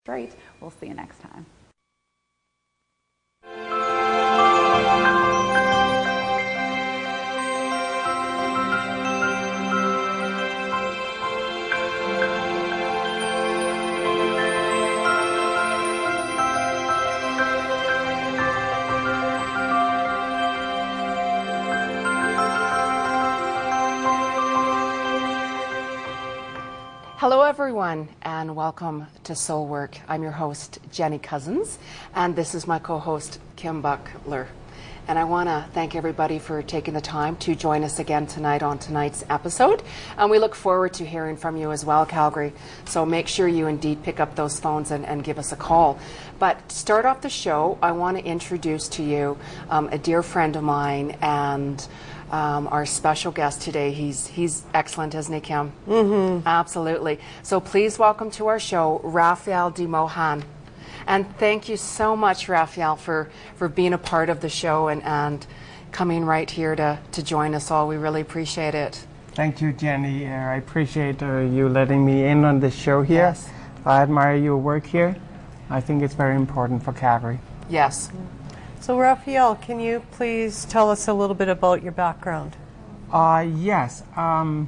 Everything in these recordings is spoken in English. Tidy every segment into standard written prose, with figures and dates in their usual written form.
Great. We'll see you next time. Hello everyone, and welcome to Soul Work. I'm your host, Jeni Cousins, and this is my co-host, Kim Buckler. And I want to thank everybody for taking the time to join us again tonight on tonight's episode. And we look forward to hearing from you as well, Calgary. So make sure you indeed pick up those phones and give us a call. But to start off the show, I want to introduce to you a dear friend of mine and our special guest today. He's excellent, isn't he, Kim? Mm-hmm. Absolutely. So please welcome to our show, Raphael DeMohan. And thank you so much, Raphael, for being a part of the show and coming right here to join us all. We really appreciate it. Thank you, Jenny. I appreciate you letting me in on this show here. Yes. I admire your work here. I think it's very important for Calgary. Yes. So, Raphael, can you please tell us a little bit about your background? Yes. I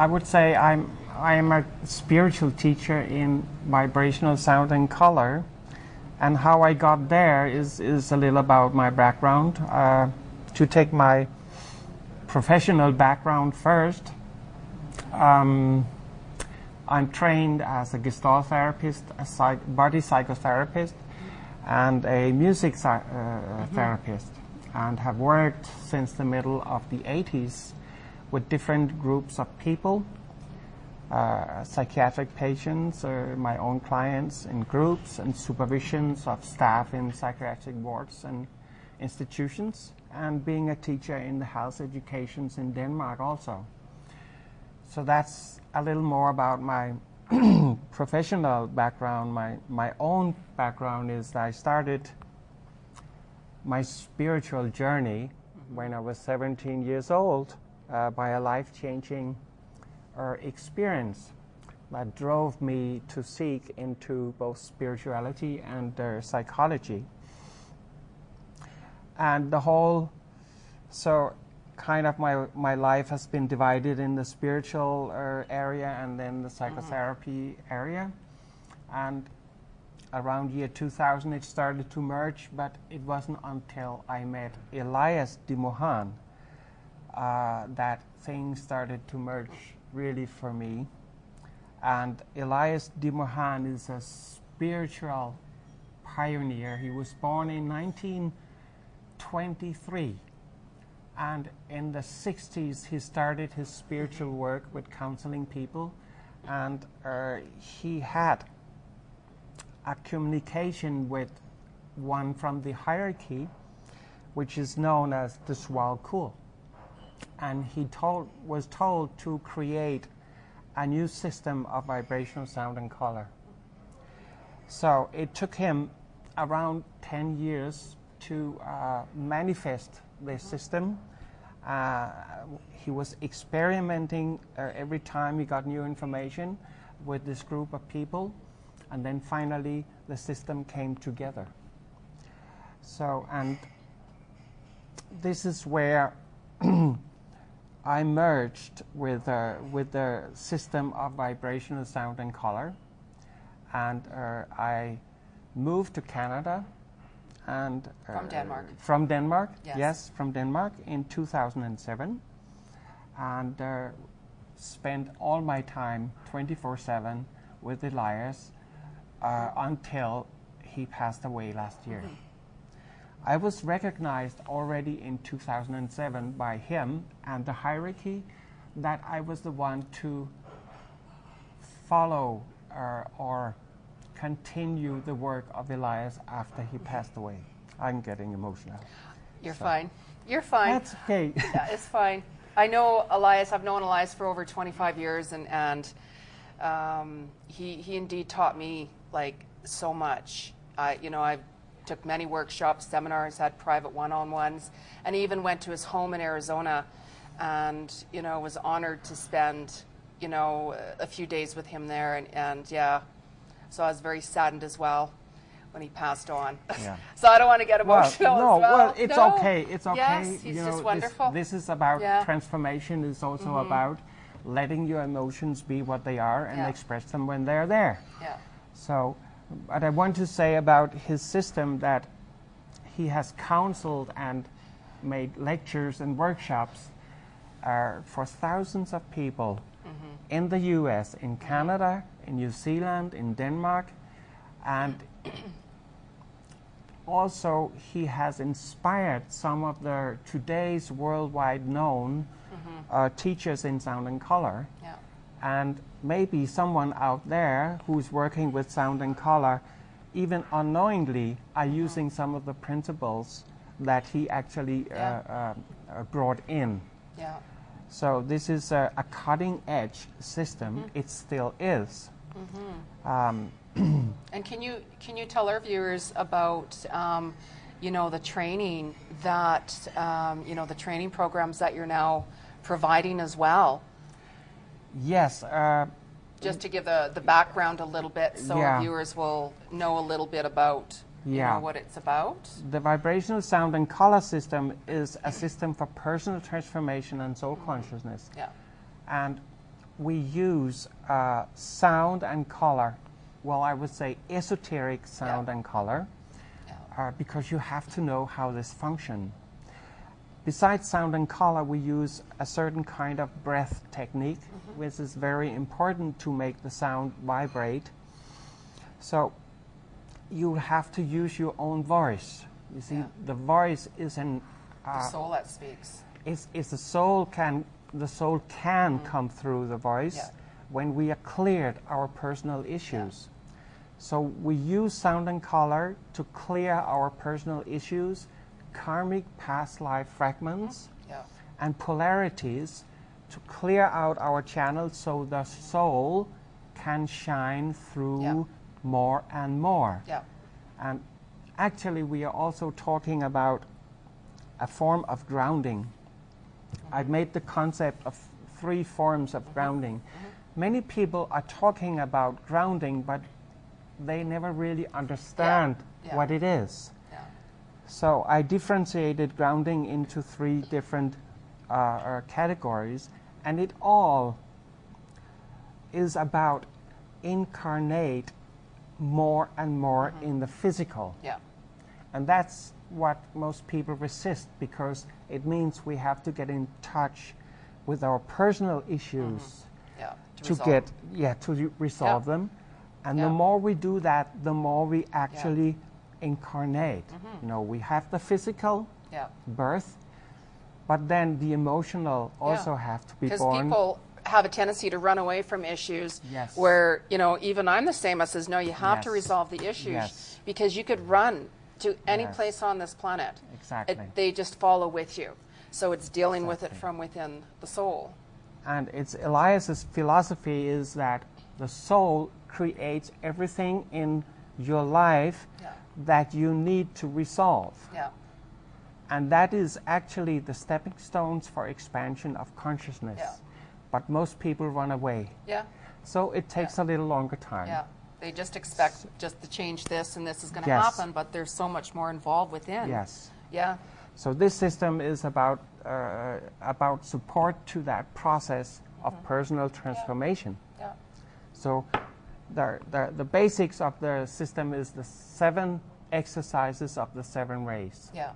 would say I am a spiritual teacher in vibrational sound and color. And how I got there is a little about my background. To take my professional background first, I'm trained as a Gestalt therapist, a body psychotherapist, and a music therapist, and have worked since the middle of the 80s with different groups of people, psychiatric patients, my own clients in groups, and supervisions of staff in psychiatric wards and institutions, and being a teacher in the health educations in Denmark also. So that's a little more about my professional background. My own background is that I started my spiritual journey when I was 17 years old by a life-changing experience that drove me to seek into both spirituality and psychology. And so kind of my life has been divided in the spiritual area and then the psychotherapy area. And around year 2000 it started to merge, but it wasn't until I met Elias DeMohan that things started to merge really for me. And Elias DeMohan is a spiritual pioneer. He was born in 1923. And in the 60s, he started his spiritual work with counseling people. And he had a communication with one from the hierarchy, which is known as the Swal-Kul. And he was told to create a new system of vibrational sound and color. So it took him around 10 years to manifest this system. He was experimenting every time he got new information with this group of people, and then finally the system came together. So, and this is where I merged with the system of vibrational sound and color, and I moved to Canada. And From Denmark. From Denmark, yes. Yes, from Denmark in 2007, and spent all my time 24/7 with Elias until he passed away last year. I was recognized already in 2007 by him and the hierarchy that I was the one to follow or continue the work of Elias after he passed away. I'm getting emotional. You're fine. You're fine. That's okay. Yeah, it's fine. I know Elias. I've known Elias for over 25 years, and he indeed taught me like so much. I took many workshops, seminars, had private one-on-ones, and even went to his home in Arizona, and was honored to spend a few days with him there, and yeah. So I was very saddened as well when he passed on. Yeah. So I don't want to get emotional no, as well. well, it's No. okay. It's okay. Yes, he's just wonderful. This is about Yeah. transformation. It's also about letting your emotions be what they are and Yeah. express them when they're there. Yeah. So, but I want to say about his system that he has counseled and made lectures and workshops for thousands of people in the US, in Canada, in New Zealand, in Denmark, and also he has inspired some of the today's worldwide known teachers in sound and color. Yeah. And maybe someone out there who's working with sound and color, even unknowingly, are using some of the principles that he actually brought in. Yeah. So this is a cutting edge system. It still is. And can you tell our viewers about the training that the training programs that you're now providing as well? Yes. Just to give the background a little bit, so our viewers will know a little bit about what it's about. The vibrational sound and color system is a system for personal transformation and soul consciousness. Yeah. And we use sound and color, well, I would say esoteric sound and color, because you have to know how this functions. Besides sound and color, we use a certain kind of breath technique, which is very important to make the sound vibrate. So you have to use your own voice. You see, the voice is the soul that speaks. Is the soul can come through the voice when we are cleared our personal issues. So we use sound and color to clear our personal issues, karmic past life fragments, and polarities to clear out our channels so the soul can shine through more and more. Yeah. And actually we are also talking about a form of grounding. I've made the concept of 3 forms of grounding. Many people are talking about grounding, but they never really understand what it is. So I differentiated grounding into 3 different categories, and it all is about incarnate more and more in the physical. Yeah. And that's what most people resist, because it means we have to get in touch with our personal issues to resolve them. And the more we do that, the more we actually incarnate. You know, we have the physical birth, but then the emotional also have to be born. Because people have a tendency to run away from issues where, even I'm the same. I says, no, you have to resolve the issues because you could run to any place on this planet. Exactly. They just follow with you. So it's dealing with it from within the soul. And it's Elias's philosophy is that the soul creates everything in your life that you need to resolve. Yeah. And that is actually the stepping stones for expansion of consciousness. Yeah. But most people run away. Yeah. So it takes a little longer time. Yeah. They just expect just to change this and this is going to happen, but there's so much more involved within. Yes. Yeah. So this system is about support to that process of personal transformation. Yeah. So the basics of the system is the 7 exercises of the 7 rays. Yeah.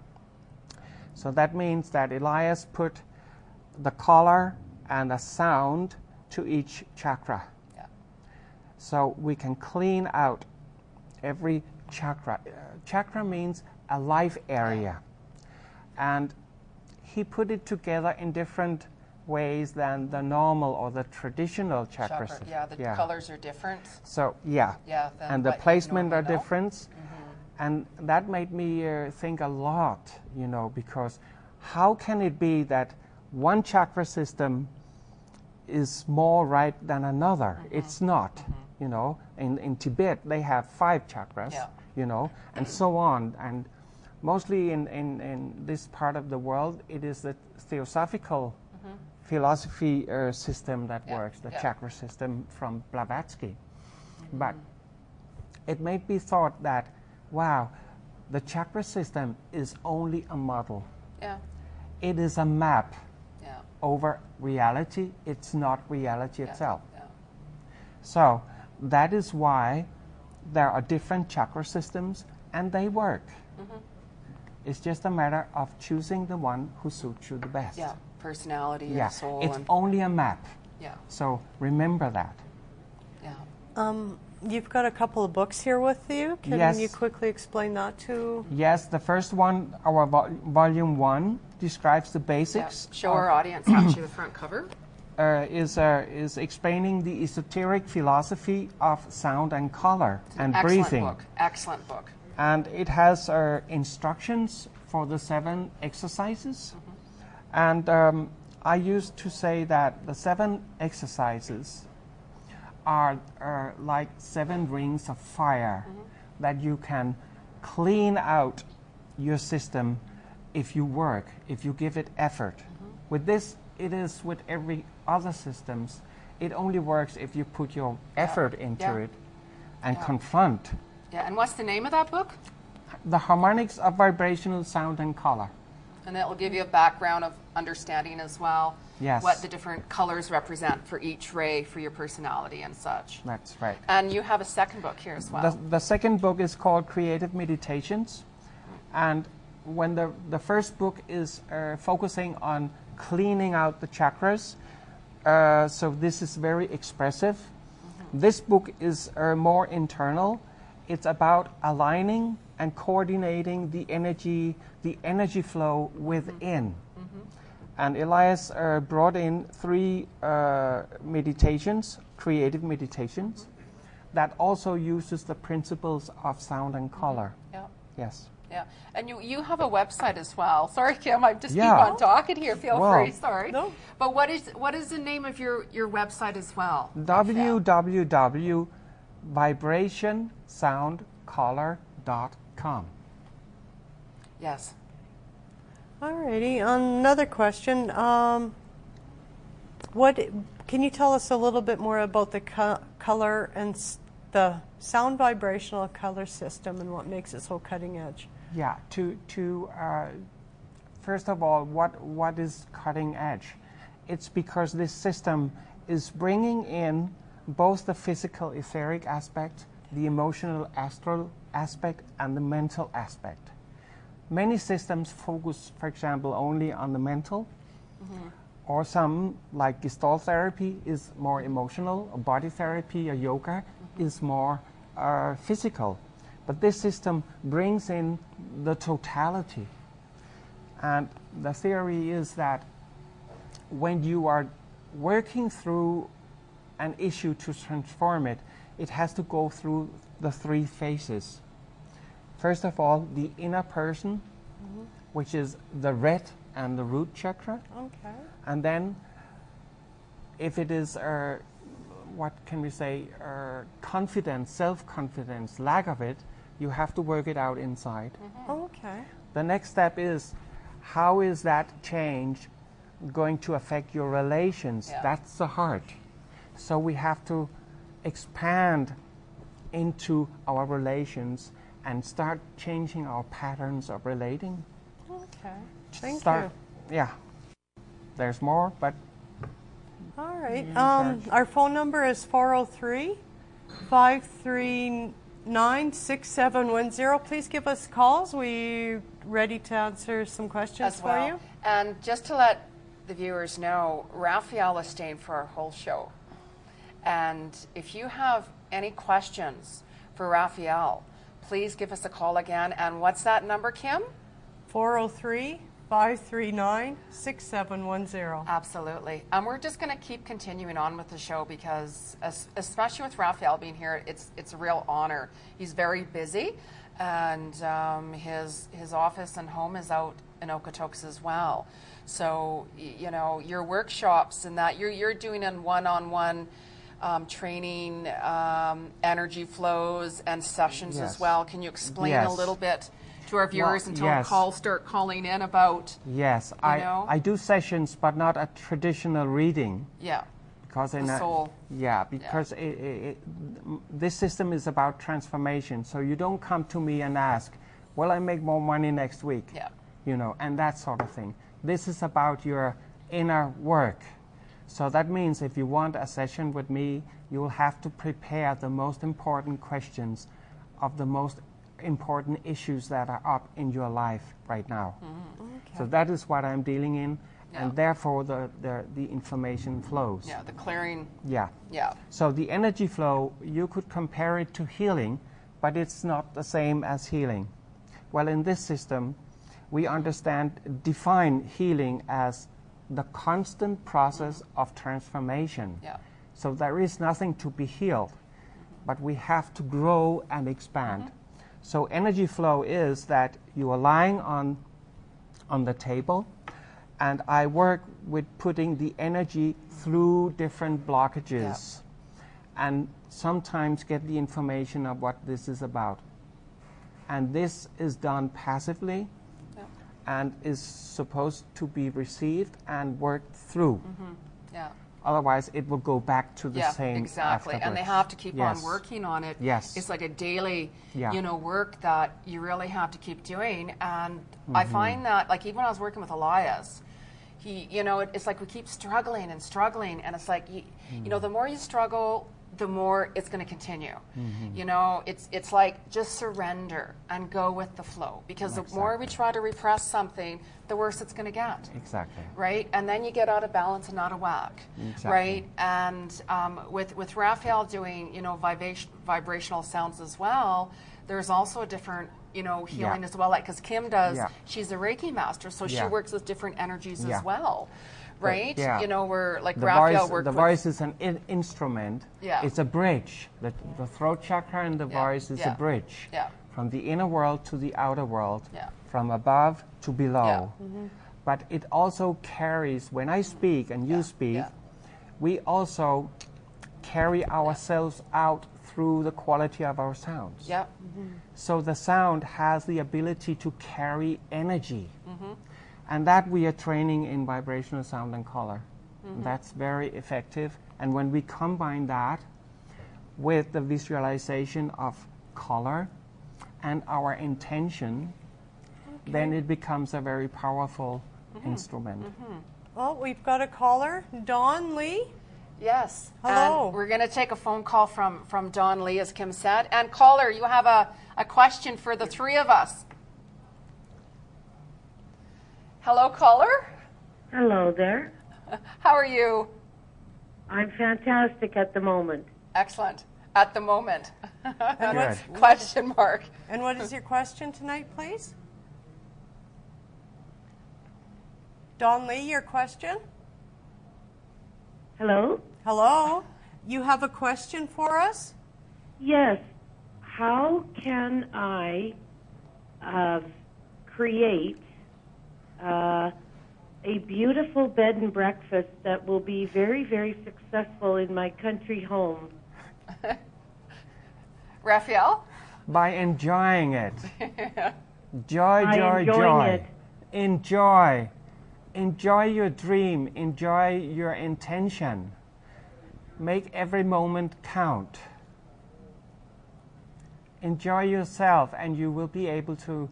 So that means that Elias put the color and a sound to each chakra. Yeah. So we can clean out every chakra. Chakra means a life area. And he put it together in different ways than the normal or the traditional chakra system. Yeah, the colors are different. So, and the placement are different. And that made me think a lot, because how can it be that one chakra system is more right than another? It's not, In Tibet, they have 5 chakras, and so on. And mostly in this part of the world, it is the theosophical philosophy system that works, the chakra system from Blavatsky. But it may be thought that, wow, the chakra system is only a model. Yeah. It is a map Yeah. over reality. It's not reality itself. Yeah. So that is why there are different chakra systems and they work. It's just a matter of choosing the one who suits you the best. Yeah. Personality Yeah, and soul. it's and only a map. yeah. So remember that. Yeah. You've got a couple of books here with you. Can Yes. you quickly explain that to? Yes, the first one, our volume 1, describes the Yeah. basics. Show our audience actually the front cover. Is explaining the esoteric philosophy of sound and color and Excellent breathing. book. Excellent book. And it has instructions for the 7 exercises. And I used to say that the 7 exercises are like 7 rings of fire that you can clean out your system if you work, if you give it effort. With this, it is with every other systems. It only works if you put your effort into Yeah. it and confront. Yeah. And what's the name of that book? The harmonics of vibrational sound and color. And that will give you a background of understanding as well. Yes. What the different colors represent for each ray for your personality and such. That's right. And you have a second book here as well. The second book is called Creative Meditations. And when the first book is focusing on cleaning out the chakras, so this is very expressive. This book is more internal. It's about aligning and coordinating the energy flow within. And Elias brought in 3 meditations, creative meditations, that also uses the principles of sound and color. Yeah. Yes. Yeah. And you have a website as well. Sorry, Kim, I just Yeah. keep on talking here. Feel Well, free. Sorry. No. But what is the name of your website as well? www.vibrationsoundcolor.com. Yes. Alrighty. Another question. What can you tell us a little bit more about the color and the sound vibrational color system and what makes it so cutting edge? Yeah. First of all, what is cutting edge? It's because this system is bringing in both the physical etheric aspect, the emotional astral aspect, and the mental aspect. Many systems focus, for example, only on the mental, or some, like Gestalt therapy, is more emotional, or body therapy or yoga is more physical. But this system brings in the totality. And the theory is that when you are working through an issue to transform it, it has to go through the 3 phases. First of all, the inner person, which is the red and the root chakra. Okay. And then, if it is, what can we say, confidence, self-confidence, lack of it, you have to work it out inside. Okay. The next step is, how is that change going to affect your relations? Yeah. That's the heart. So we have to expand into our relations and start changing our patterns of relating. Okay. Thank Start, you. yeah. There's more, but All right. start. Our phone number is 403-539-6710. Please give us calls. We're ready to answer some questions As for well. you. And just to let the viewers know, Raphael is staying for our whole show. And if you have any questions for Raphael, please give us a call again. And what's that number, Kim? 403-539-6710. Absolutely. And we're just going to keep continuing on with the show because, especially with Raphael being here, it's a real honor. He's very busy, and his office and home is out in Okotoks as well. So, you know, your workshops and that, you're doing in one-on-one training, energy flows and sessions Yes. as well. Can you explain Yes. a little bit to our viewers until yes. calls start calling in about, yes, know? I do sessions, but not a traditional reading, yeah. because in The soul. because this system is about transformation. So you don't come to me and ask, will I make more money next week? Yeah. You know, and that sort of thing. This is about your inner work. So that means if you want a session with me, you will have to prepare the most important questions of the most important issues that are up in your life right now. Okay. So that is what I'm dealing in, Yeah. and therefore the information flows. Yeah, the clearing. Yeah. Yeah. So the energy flow, you could compare it to healing, but it's not the same as healing. Well, in this system, we define healing as the constant process of transformation. Yeah. So there is nothing to be healed, but we have to grow and expand. So energy flow is that you are lying on the table, and I work with putting the energy through different blockages, and sometimes get the information of what this is about. And this is done passively, and is supposed to be received and worked through. Yeah. Otherwise, it will go back to the same. Exactly. And they afterwards. have to keep on Yes. working on it. Yes. It's like a daily, Yeah. work that you really have to keep doing. And I find that, like, even when I was working with Elias, he, it's like we keep struggling, and it's like, the more you struggle, the more it's going to continue. It's like just surrender and go with the flow, because the more we try to repress something, the worse it's going to get. Exactly. Right? And then you get out of balance and out of whack. Exactly. Right? And with Raphael doing, vibrational sounds as well, there's also a different, healing as well. Like, because Kim does, she's a Reiki master, so she works with different energies as well. Right? Where like Raphael worked with... The voice is an instrument. Yeah. It's a bridge. The throat chakra and the voice is a bridge. Yeah. From the inner world to the outer world. Yeah. From above to below. Yeah. But it also carries, when I speak and you speak, we also carry ourselves out through the quality of our sounds. Yeah. So the sound has the ability to carry energy. And that we are training in vibrational sound and color. That's very effective. And when we combine that with the visualization of color and our intention, then it becomes a very powerful instrument. Well, we've got a caller, Dawn Lee. Yes. Hello. And we're going to take a phone call from Dawn Lee, as Kim said. And caller, you have a question for the three of us. Hello, caller. Hello there. How are you? I'm fantastic at the moment. Excellent. At the moment. And Good. Question mark. And what is your question tonight, please? Dawn Lee, your question? Hello? Hello. You have a question for us? Yes. How can I create a beautiful bed and breakfast that will be very, very successful in my country home? Raphael? By enjoying it. Joy, By joy, enjoying joy. it. Enjoy. Enjoy your dream. Enjoy your intention. Make every moment count. Enjoy yourself, and you will be able to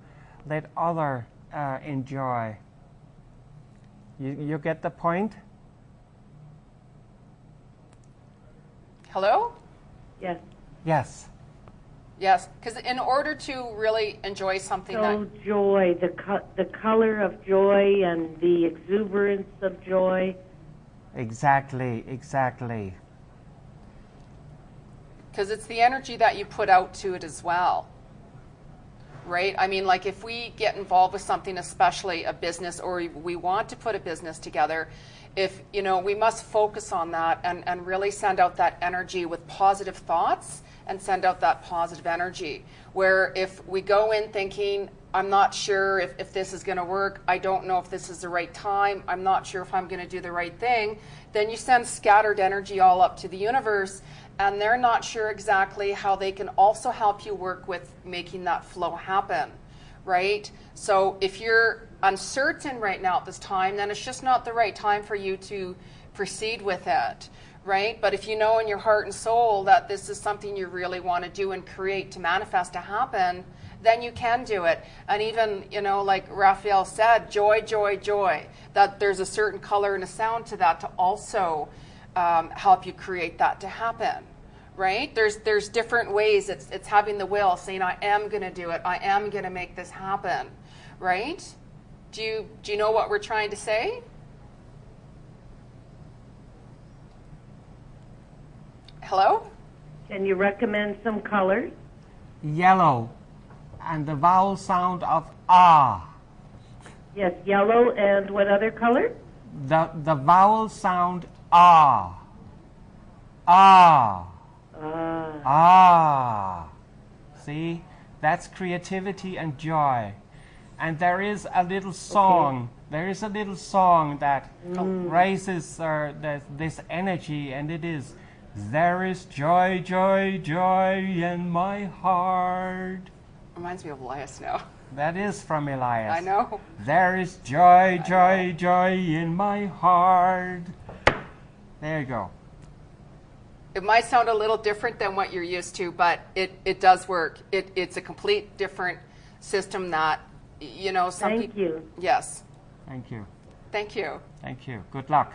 let others enjoy. You get the point? Hello? Yes. Yes. Yes, because in order to really enjoy something So joy, the color of joy and the exuberance of joy. Exactly, exactly. because it's the energy that you put out to it as well. Right? I mean, like if we get involved with something, especially a business, or we want to put a business together, if, we must focus on that and really send out that energy with positive thoughts and send out that positive energy. Where if we go in thinking, I'm not sure if this is going to work, I don't know if this is the right time, I'm not sure if I'm going to do the right thing, then you send scattered energy all up to the universe, and they're not sure exactly how they can also help you work with making that flow happen, right? So if you're uncertain right now at this time, then it's just not the right time for you to proceed with it, right? But if you know in your heart and soul that this is something you really want to do and create to manifest to happen, then you can do it. And even, like Raphael said, joy, joy, joy, that there's a certain color and a sound to that to also help you create that to happen, right? There's different ways. It's having the will, saying, I am going to do it. I am going to make this happen, right? Do you know what we're trying to say? Hello? Can you recommend some colors? Yellow, and the vowel sound of ah. Yes, yellow, and what other color? The vowel sound ah. Ah. Ah. See? That's creativity and joy. And there is a little song. Okay. There is a little song that raises this energy, and it is, there is joy, joy, joy in my heart. Reminds me of Elias now. That is from Elias. I know. There is joy, joy, joy in my heart. There you go. It might sound a little different than what you're used to, but it does work. It's a complete different system that, some people... Thank you. Yes. Thank you. Thank you. Thank you. Good luck.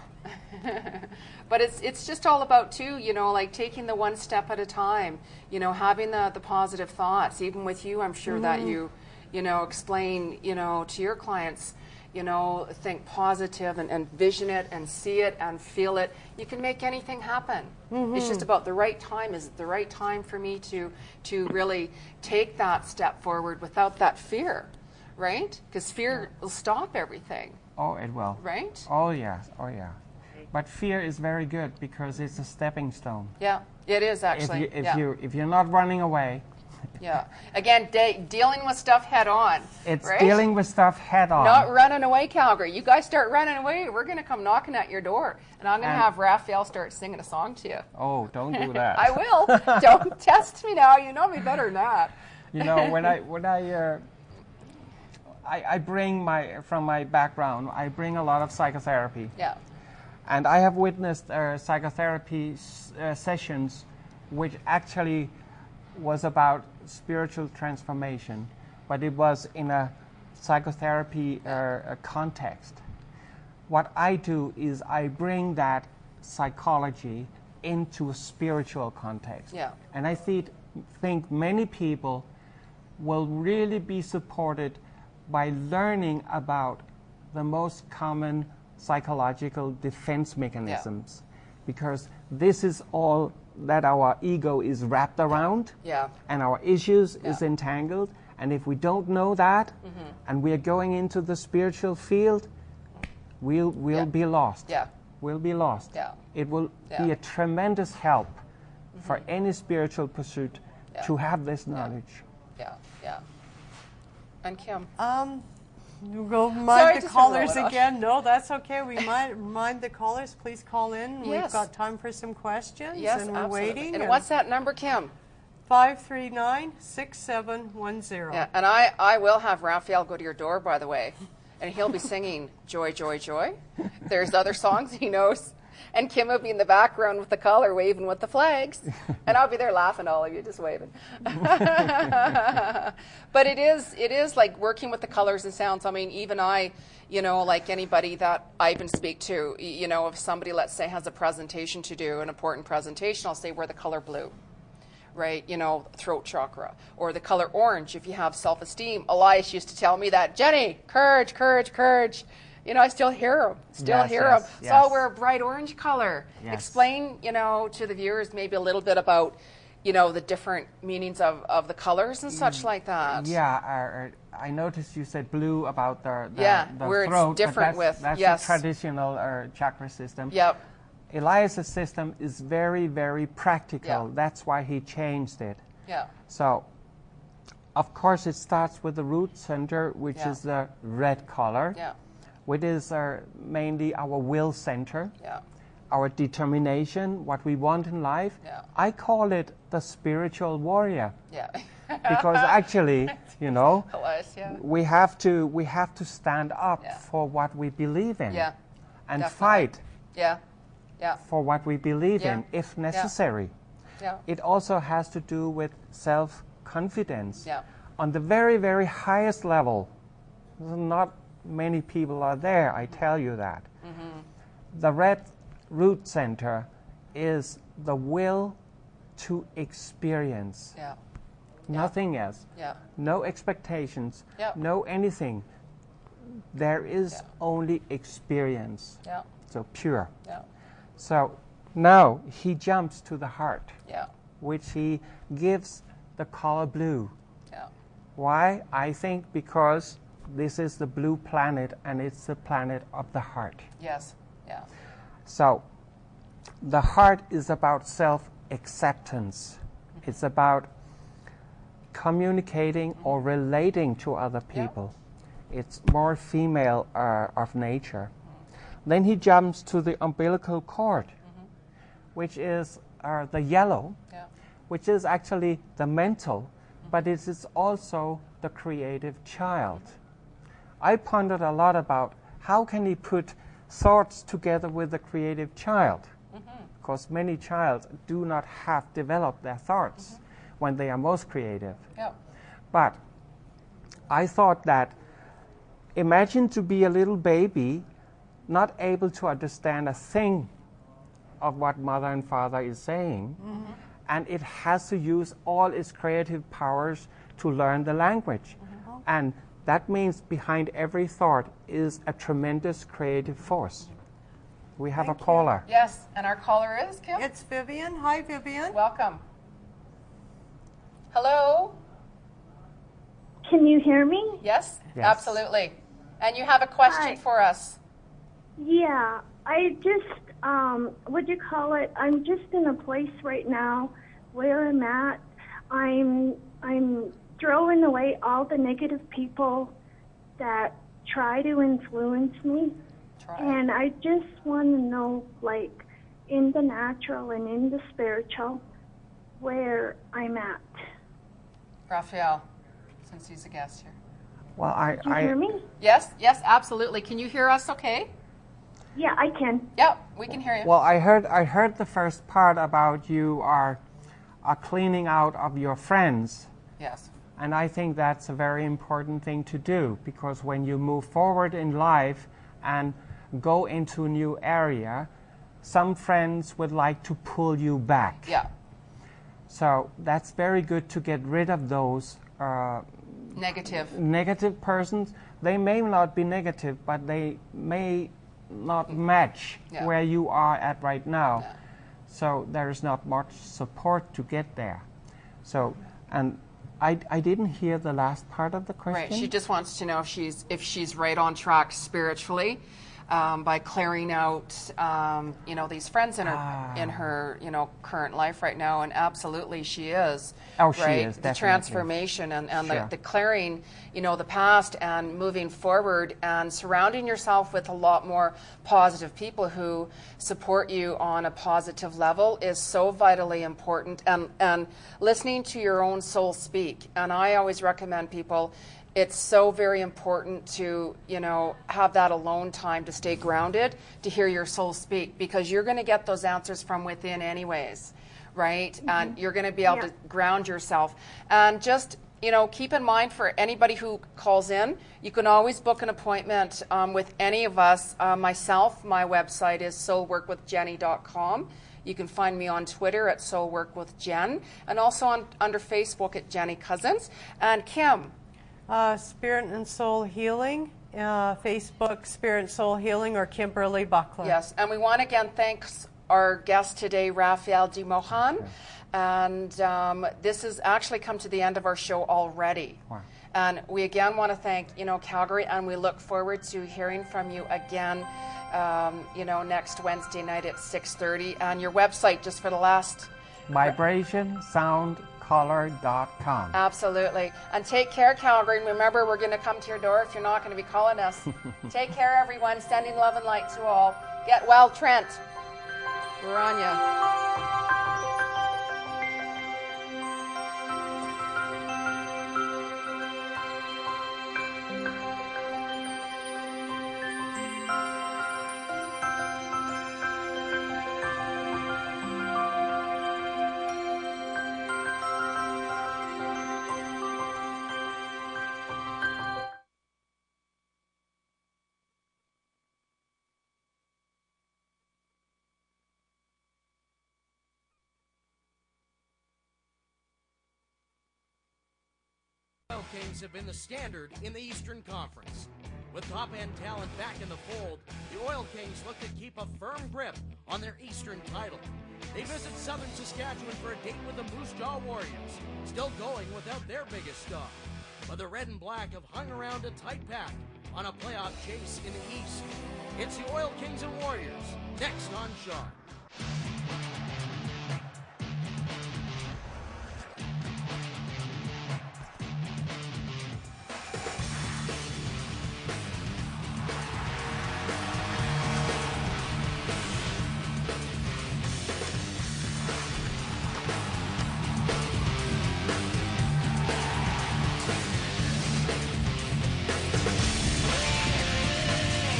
But it's just all about, too, like taking the one step at a time, having the positive thoughts. Even with you, I'm sure that you explain, to your clients, think positive and vision it and see it and feel it. You can make anything happen. It's just about the right time. Is it the right time for me to really take that step forward without that fear, right? Because fear will stop everything. Oh, it will. Right? Oh, yeah. Oh, yeah. But fear is very good because it's a stepping stone. Yeah, it is actually. If you're not running away. Yeah. Again, dealing with stuff head on. It's right? dealing with stuff head on. Not running away, Calgary. You guys start running away, we're going to come knocking at your door. And I'm going to have Raphael start singing a song to you. Oh, don't do that. I will. Don't test me now. You know me better than that. I bring from my background, I bring a lot of psychotherapy. Yeah. And I have witnessed psychotherapy sessions which actually was about spiritual transformation, but it was in a psychotherapy context. What I do is I bring that psychology into a spiritual context. Yeah. And I think many people will really be supported by learning about the most common psychological defense mechanisms, because this is all that our ego is wrapped around, and our issues is entangled. And if we don't know that, and we are going into the spiritual field, we'll be lost. Yeah. We'll be lost. Yeah. It will be a tremendous help for any spiritual pursuit to have this knowledge. Yeah. And Kim? You go mind the callers again. No, that's okay. We might remind the callers. Please call in. Yes. We've got time for some questions. Yes, and we're absolutely. waiting. And what's that number, Kim? 539-6710. Yeah, and I will have Raphael go to your door, by the way, and he'll be singing Joy, Joy, Joy. There's other songs he knows. And Kim will be in the background with the collar, waving with the flags. And I'll be there laughing, all of you, just waving. But it is like working with the colors and sounds. I mean, even I, like anybody that I even speak to, if somebody, let's say, has a presentation to do, an important presentation, I'll say, wear the color blue, right? Throat chakra. Or the color orange if you have self-esteem. Elias used to tell me that, Jeni, courage, courage, courage. I still hear him. Yes. So I'll wear a bright orange color. Yes. Explain, to the viewers maybe a little bit about, the different meanings of the colors and such like that. Yeah, I noticed you said blue about the where throat. It's different that's the traditional chakra system. Yep. Elias' system is very, very practical. Yeah. That's why he changed it. Yeah. So, of course, it starts with the root center, which is the red color. Yeah. Which is mainly our will center, our determination, what we want in life. Yeah. I call it the spiritual warrior. Yeah. Because actually, we have to stand up for what we believe in. Yeah. And Definitely. fight. Yeah. for what we believe Yeah. in, if necessary. Yeah. It also has to do with self-confidence. Yeah. On the very, very highest level, not many people are there, I tell you that. The red root center is the will to experience. Yeah. Nothing else. Yeah. No expectations. Yeah. No anything. There is only experience. Yeah. So pure. Yeah. So now he jumps to the heart, Yeah. which he gives the color blue. Yeah. Why? I think because this is the blue planet and it's the planet of the heart. Yes. Yeah. So the heart is about self-acceptance. It's about communicating or relating to other people. It's more female of nature. Then he jumps to the umbilical cord, which is the yellow, which is actually the mental, but it is also the creative child. I pondered a lot about how can he put thoughts together with the creative child, because many children do not have developed their thoughts when they are most creative. Yeah. But I thought that imagine to be a little baby not able to understand a thing of what mother and father is saying, and it has to use all its creative powers to learn the language. And that means behind every thought is a tremendous creative force. We have Thank a you. caller. Yes. And our caller is Kim. It's Vivian. Hi, Vivian. Welcome. Hello. Can you hear me? Yes. Yes. Absolutely. And you have a question Hi. for us. Yeah, I just, what do you call it? I'm just in a place right now where I'm at. I'm throwing away all the negative people that try to influence me. Try. And I just want to know, like, in the natural and in the spiritual, where I'm at. Raphael, since he's a guest here. Well, Can you hear me? Yes. Yes. Absolutely. Can you hear us? Okay. Yeah, I can. Yeah, we can hear you. well, I heard the first part about you are cleaning out of your friends. Yes. And I think that's a very important thing to do, because when you move forward in life and go into a new area, some friends would like to pull you back. Yeah. So that's very good to get rid of those Negative. negative persons. They may not be negative, but they may not match where you are at right now. Yeah. So there is not much support to get there. So, and I didn't hear the last part of the question. Right. She just wants to know if she's right on track spiritually, by clearing out, these friends in her, current life right now, and absolutely she is. Oh, she right? is, The definitely. transformation and Sure. the clearing, the past and moving forward and surrounding yourself with a lot more positive people who support you on a positive level is so vitally important. And listening to your own soul speak. And I always recommend people, it's so very important to, have that alone time to stay grounded, to hear your soul speak, because you're going to get those answers from within anyways, right? And you're going to be able to ground yourself. And just, keep in mind for anybody who calls in, you can always book an appointment with any of us. Myself, my website is soulworkwithjeni.com. You can find me on Twitter at soulworkwithjen, and also under Facebook at Jeni Cousins. And Kim, Spirit and Soul Healing, Facebook Spirit and Soul Healing, or Kimberly Buckler. yes, and we want to again thank our guest today, Raphael DeMohan. And this has actually come to the end of our show already. Wow. And we again want to thank, Calgary, and we look forward to hearing from you again, next Wednesday night at 6:30. And your website, just for the last... VibrationSoundColor.com. Absolutely. And take care, Calgary. And remember, we're going to come to your door if you're not going to be calling us. Take care, everyone. Sending love and light to all. Get well, Trent. We're on you. Kings have been the standard in the Eastern Conference. With top-end talent back in the fold, the Oil Kings look to keep a firm grip on their Eastern title. They visit Southern Saskatchewan for a date with the Moose Jaw Warriors, still going without their biggest star. But the Red and Black have hung around a tight pack on a playoff chase in the East. It's the Oil Kings and Warriors, next on Shaw.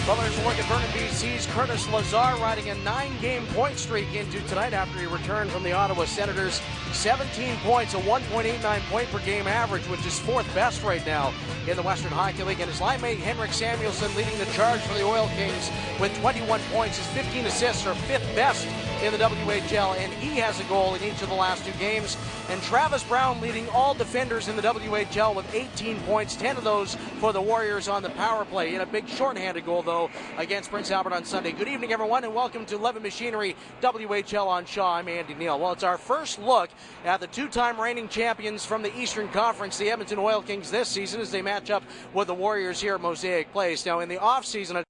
Well, there's a look at Vernon BC's Curtis Lazar riding a 9-game point streak into tonight after he returned from the Ottawa Senators. 17 points, a 1.89 point per game average, which is fourth best right now in the Western Hockey League. And his line mate Henrik Samuelsson leading the charge for the Oil Kings with 21 points. His 15 assists are fifth best in the WHL, and he has a goal in each of the last 2 games. And Travis Brown leading all defenders in the WHL with 18 points, 10 of those for the Warriors on the power play. In a big shorthanded goal, though, against Prince Albert on Sunday. Good evening, everyone, and welcome to Levin Machinery WHL on Shaw. I'm Andy Neal. Well, it's our first look at the 2-time reigning champions from the Eastern Conference, the Edmonton Oil Kings, this season as they match up with the Warriors here at Mosaic Place. Now, in the offseason,